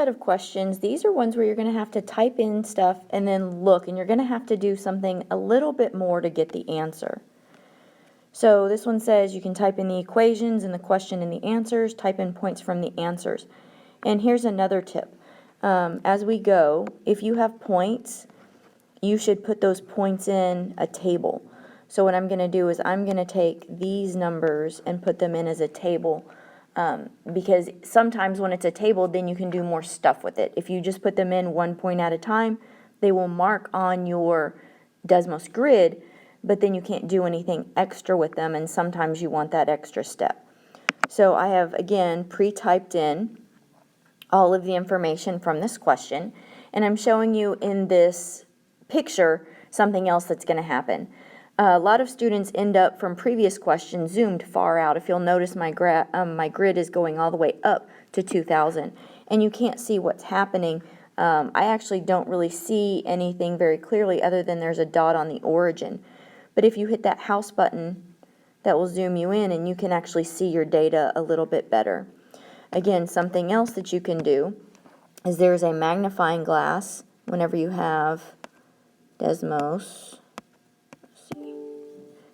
set of questions, these are ones where you're going to have to type in stuff and then look, and you're going to have to do something a little bit more to get the answer. So this one says you can type in the equations and the question and the answers, type in points from the answers. And here's another tip. As we go, if you have points, you should put those points in a table. So what I'm going to do is I'm going to take these numbers and put them in as a table, because sometimes when it's a table, then you can do more stuff with it. If you just put them in one point at a time, they will mark on your Desmos grid, but then you can't do anything extra with them, and sometimes you want that extra step. So I have, again, pre-typed in all of the information from this question, and I'm showing you in this picture something else that's going to happen. A lot of students end up, from previous questions, zoomed far out. If you'll notice, my grid is going all the way up to 2000, and you can't see what's happening. I actually don't really see anything very clearly other than there's a dot on the origin. But if you hit that house button, that will zoom you in, and you can actually see your data a little bit better. Again, something else that you can do is there's a magnifying glass whenever you have Desmos.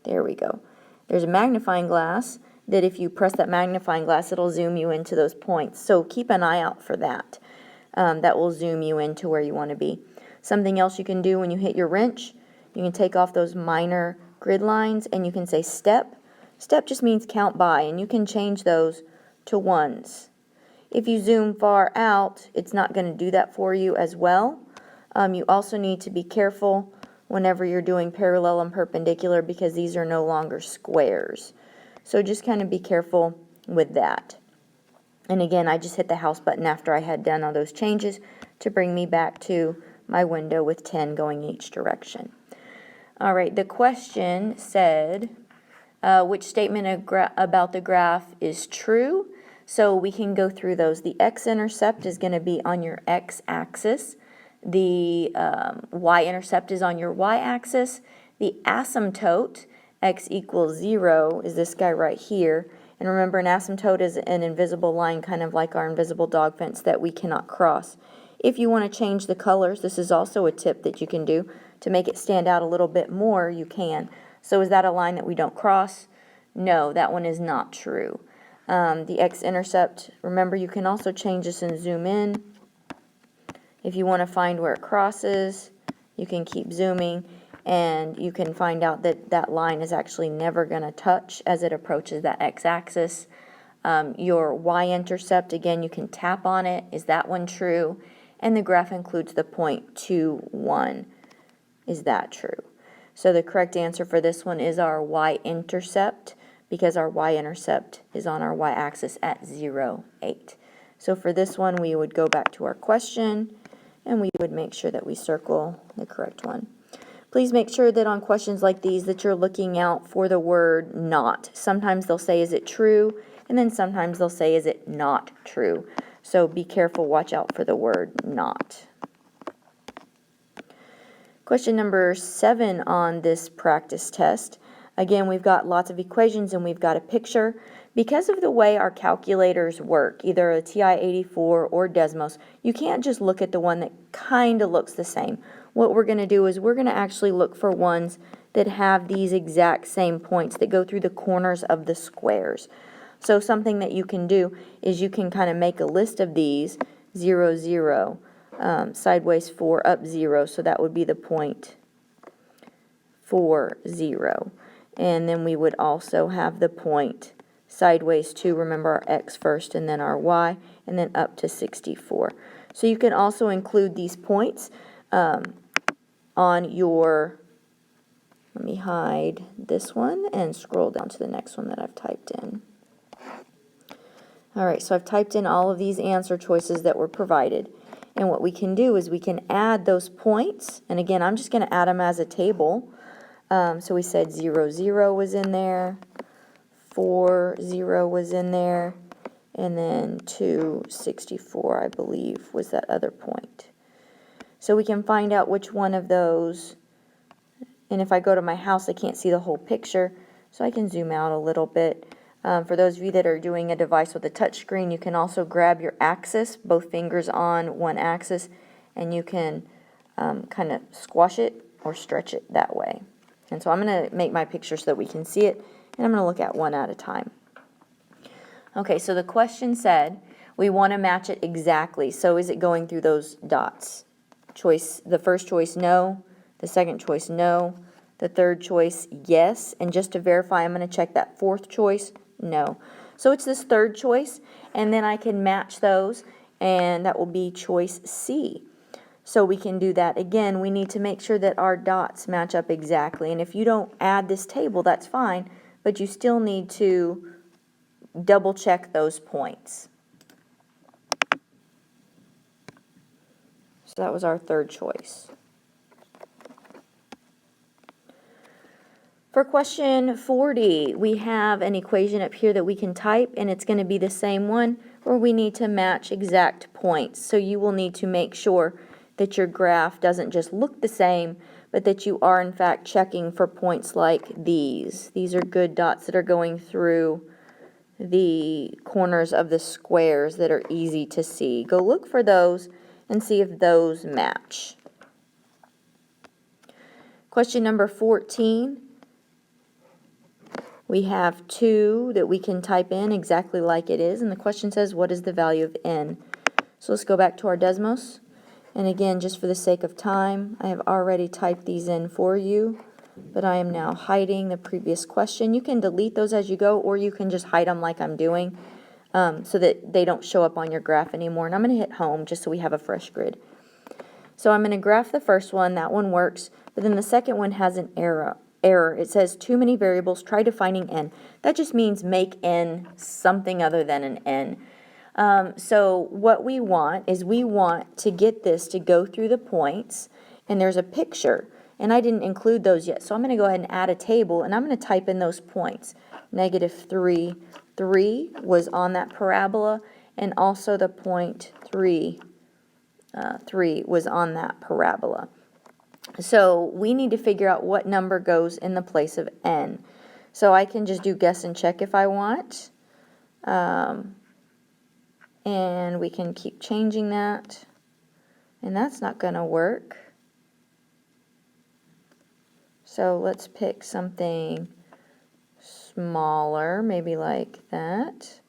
There we go. There's a magnifying glass that if you press that magnifying glass, it'll zoom you into those points. So keep an eye out for that. That will zoom you into where you want to be. Something else you can do when you hit your wrench, you can take off those minor grid lines and you can say step. Step just means count by, and you can change those to ones. If you zoom far out, it's not going to do that for you as well. You also need to be careful whenever you're doing parallel and perpendicular, because these are no longer squares. So just kind of be careful with that. And again, I just hit the house button after I had done all those changes to bring me back to my window with 10 going each direction. All right, the question said, which statement about the graph is true? So we can go through those. The x-intercept is going to be on your x-axis. The y-intercept is on your y-axis. The asymptote, x equals 0, is this guy right here. And remember, an asymptote is an invisible line, kind of like our invisible dog fence that we cannot cross. If you want to change the colors, this is also a tip that you can do to make it stand out a little bit more, you can. So is that a line that we don't cross? No, that one is not true. The x-intercept, remember, you can also change this and zoom in. If you want to find where it crosses, you can keep zooming, and you can find out that that line is actually never going to touch as it approaches that x-axis. Your y-intercept, again, you can tap on it. Is that one true? And the graph includes the point 2, 1. Is that true? So the correct answer for this one is our y-intercept, because our y-intercept is on our y-axis at 0, 8. So for this one, we would go back to our question, and we would make sure that we circle the correct one. Please make sure that on questions like these that you're looking out for the word not. Sometimes they'll say, is it true? And then sometimes they'll say, is it not true? So be careful, watch out for the word not. Question number 7 on this practice test. Again, we've got lots of equations and we've got a picture. Because of the way our calculators work, either a TI-84 or Desmos, you can't just look at the one that kind of looks the same. What we're going to do is we're going to actually look for ones that have these exact same points that go through the corners of the squares. So something that you can do is you can kind of make a list of these, 0, 0, sideways 4, up 0, so that would be the point 4, 0. And then we would also have the point sideways 2, remember our x first and then our y, and then up to 64. So you can also include these points on your, let me hide this one and scroll down to the next one that I've typed in. Alright, so I've typed in all of these answer choices that were provided. And what we can do is we can add those points, and again, I'm just going to add them as a table. So we said 0, 0 was in there, 4, 0 was in there, and then 2, 64, I believe, was that other point. So we can find out which one of those, and if I go to my house, I can't see the whole picture, so I can zoom out a little bit. For those of you that are doing a device with a touch screen, you can also grab your axis, both fingers on one axis, and you can kind of squash it or stretch it that way. And so I'm going to make my picture so that we can see it, and I'm going to look at one at a time. Okay, so the question said we want to match it exactly. So is it going through those dots? The first choice, no. The second choice, no. The third choice, yes. And just to verify, I'm going to check that fourth choice, no. So it's this third choice, and then I can match those, and that will be choice C. So we can do that. Again, we need to make sure that our dots match up exactly. And if you don't add this table, that's fine, but you still need to double check those points. So that was our third choice. For question 40, we have an equation up here that we can type, and it's going to be the same one where we need to match exact points. So you will need to make sure that your graph doesn't just look the same, but that you are in fact checking for points like these. These are good dots that are going through the corners of the squares that are easy to see. Go look for those and see if those match. Question number 14. We have 2 that we can type in exactly like it is, and the question says, what is the value of n? So let's go back to our Desmos, and again, just for the sake of time, I have already typed these in for you, but I am now hiding the previous question. You can delete those as you go, or you can just hide them like I'm doing, so that they don't show up on your graph anymore. And I'm going to hit home just so we have a fresh grid. So I'm going to graph the first one, that one works, but then the second one has an error. It says too many variables, try defining n. That just means make n something other than an n. So what we want is we want to get this to go through the points, and there's a picture, and I didn't include those yet. So I'm going to go ahead and add a table, and I'm going to type in those points. -3, 3 was on that parabola, and also the point 3, 3 was on that parabola. So we need to figure out what number goes in the place of n. So I can just do guess and check if I want. And we can keep changing that. And that's not going to work. So let's pick something smaller, maybe like that.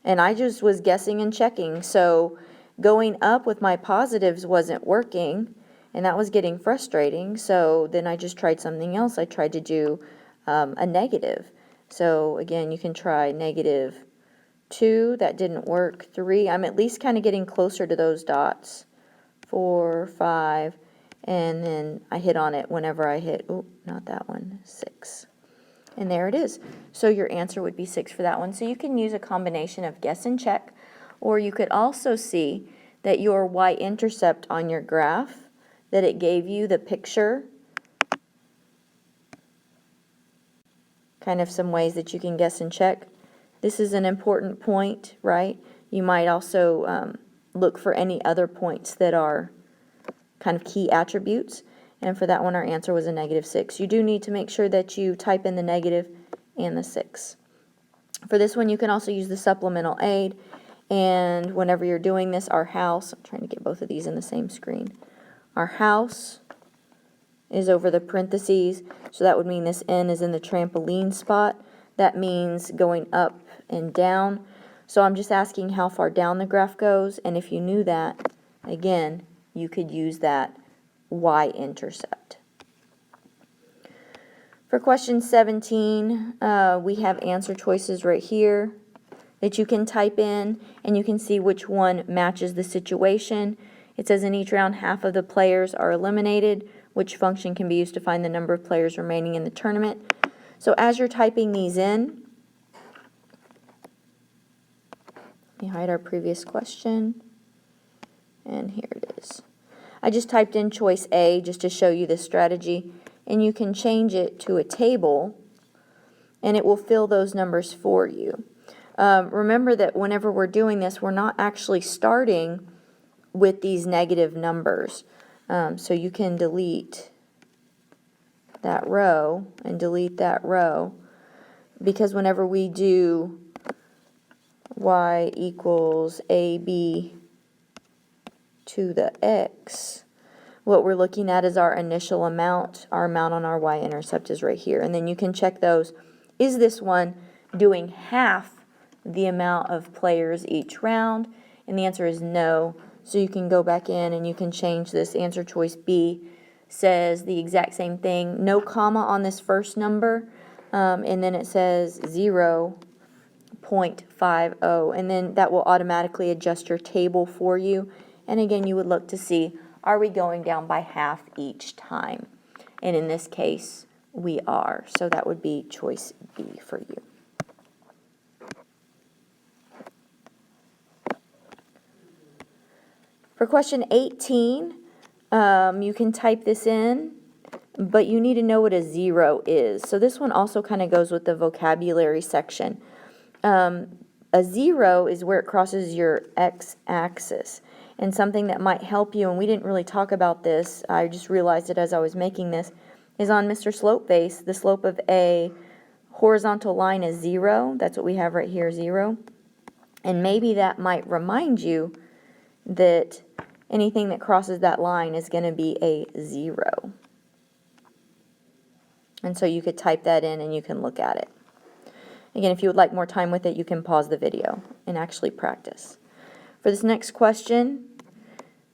And I just was guessing and checking. So going up with my positives wasn't working, and that was getting frustrating. So then I just tried something else. I tried to do a negative. So again, you can try -2. That didn't work. 3. I'm at least kind of getting closer to those dots. 4, 5, and then I hit on it whenever I hit, oh, not that one, 6. And there it is. So your answer would be 6 for that one. So you can use a combination of guess and check, or you could also see that your y-intercept on your graph, that it gave you the picture, kind of some ways that you can guess and check. This is an important point, right? You might also look for any other points that are kind of key attributes. And for that one, our answer was a -6. You do need to make sure that you type in the negative and the 6. For this one, you can also use the supplemental aid. And whenever you're doing this, our house, I'm trying to get both of these in the same screen. Our house is over the parentheses, so that would mean this n is in the trampoline spot. That means going up and down. So I'm just asking how far down the graph goes, and if you knew that, again, you could use that y-intercept. For question 17, we have answer choices right here that you can type in, and you can see which one matches the situation. It says in each round, half of the players are eliminated. Which function can be used to find the number of players remaining in the tournament? So as you're typing these in, let me hide our previous question, and here it is. I just typed in choice A just to show you this strategy, and you can change it to a table, and it will fill those numbers for you. Remember that whenever we're doing this, we're not actually starting with these negative numbers. So you can delete that row and delete that row. because whenever we do y equals ab to the x, what we're looking at is our initial amount. Our amount on our y-intercept is right here. And then you can check those. Is this one doing half the amount of players each round? And the answer is no. So you can go back in and you can change this. Answer choice B says the exact same thing. No comma on this first number. And then it says 0.50. And then that will automatically adjust your table for you. And again, you would look to see, are we going down by half each time? And in this case, we are. So that would be choice B for you. For question 18, you can type this in, but you need to know what a zero is. So this one also kind of goes with the vocabulary section. A zero is where it crosses your x-axis. And something that might help you, and we didn't really talk about this, I just realized it as I was making this, is on Mr. Slopeface, the slope of a horizontal line is 0. That's what we have right here, 0. And maybe that might remind you that anything that crosses that line is going to be a 0. And so you could type that in and you can look at it. Again, if you would like more time with it, you can pause the video and actually practice. For this next question,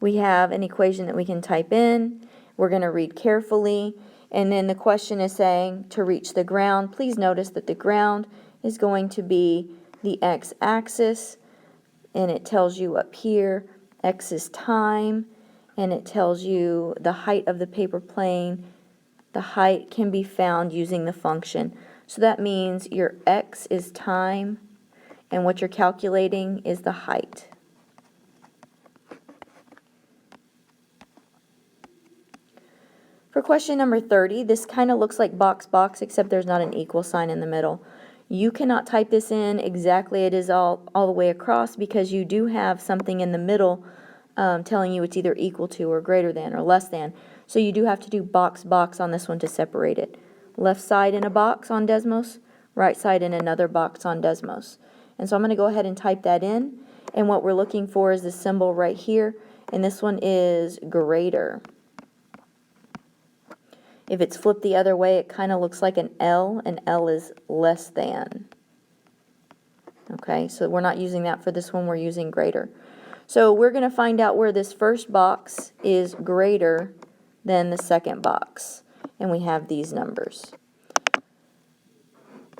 we have an equation that we can type in. We're going to read carefully. And then the question is saying to reach the ground. Please notice that the ground is going to be the x-axis. And it tells you up here, x is time. And it tells you the height of the paper plane. The height can be found using the function. So that means your x is time. And what you're calculating is the height. For question number 30, this kind of looks like box, box, except there's not an equal sign in the middle. You cannot type this in exactly it is all the way across because you do have something in the middle telling you it's either equal to or greater than or less than. So you do have to do box, box on this one to separate it. Left side in a box on Desmos, right side in another box on Desmos. And so I'm going to go ahead and type that in. And what we're looking for is this symbol right here. And this one is greater. If it's flipped the other way, it kind of looks like an L, and L is less than. Okay, so we're not using that for this one, we're using greater. So we're going to find out where this first box is greater than the second box. And we have these numbers.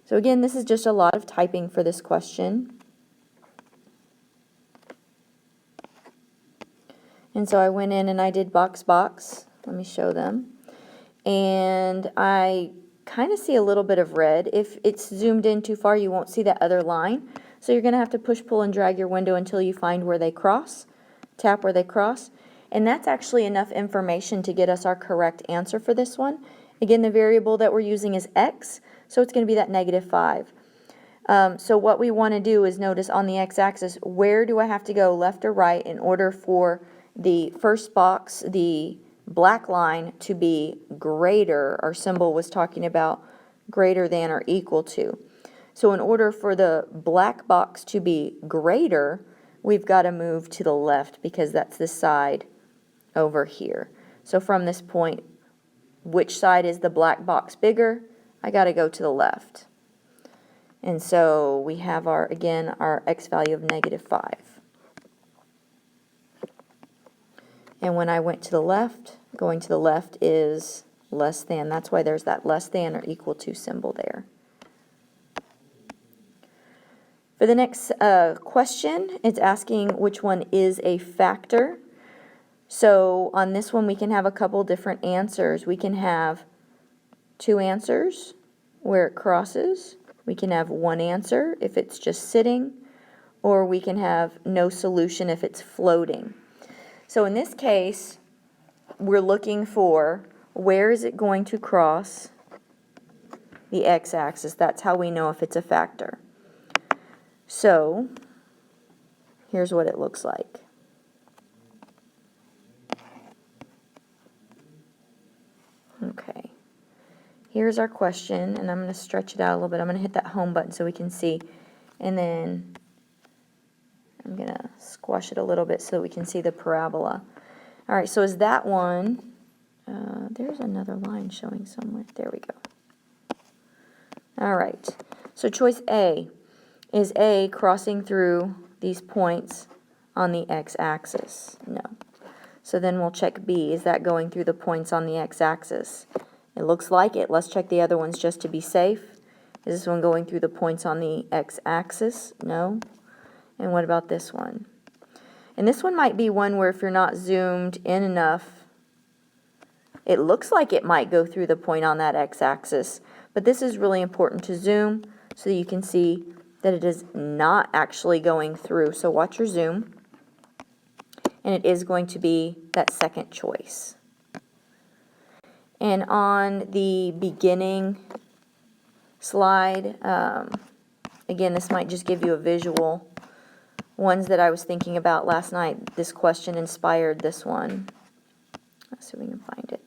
So again, this is just a lot of typing for this question. And so I went in and I did box, box. Let me show them. And I kind of see a little bit of red. If it's zoomed in too far, you won't see that other line. So you're going to have to push, pull, and drag your window until you find where they cross. Tap where they cross. And that's actually enough information to get us our correct answer for this one. Again, the variable that we're using is x, so it's going to be that -5. So what we want to do is notice on the x-axis, where do I have to go, left or right, in order for the first box, the black line, to be greater. Our symbol was talking about greater than or equal to. So in order for the black box to be greater, we've got to move to the left because that's this side over here. So from this point, which side is the black box bigger? I got to go to the left. And so we have our, again, our x value of -5. And when I went to the left, going to the left is less than. That's why there's that less than or equal to symbol there. For the next question, it's asking which one is a factor. So on this one, we can have a couple different answers. We can have two answers where it crosses. We can have one answer if it's just sitting, or we can have no solution if it's floating. So in this case, we're looking for where is it going to cross the x-axis. That's how we know if it's a factor. So here's what it looks like. Okay. here's our question, and I'm going to stretch it out a little bit. I'm going to hit that home button so we can see, and then I'm going to squash it a little bit so we can see the parabola. All right, so is that one, there's another line showing somewhere. There we go. All right, so choice A. Is A crossing through these points on the x-axis? No. So then we'll check B. Is that going through the points on the x-axis? It looks like it. Let's check the other ones just to be safe. Is this one going through the points on the x-axis? No. And what about this one? And this one might be one where if you're not zoomed in enough, it looks like it might go through the point on that x-axis. But this is really important to zoom so that you can see that it is not actually going through. So watch your zoom. And it is going to be that second choice. And on the beginning slide, again, this might just give you a visual. Ones that I was thinking about last night, this question inspired this one. Let's see if we can find it.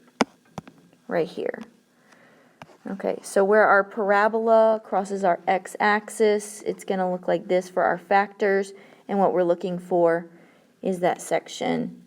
Right here. Okay, so where our parabola crosses our x-axis, it's going to look like this for our factors. And what we're looking for is that section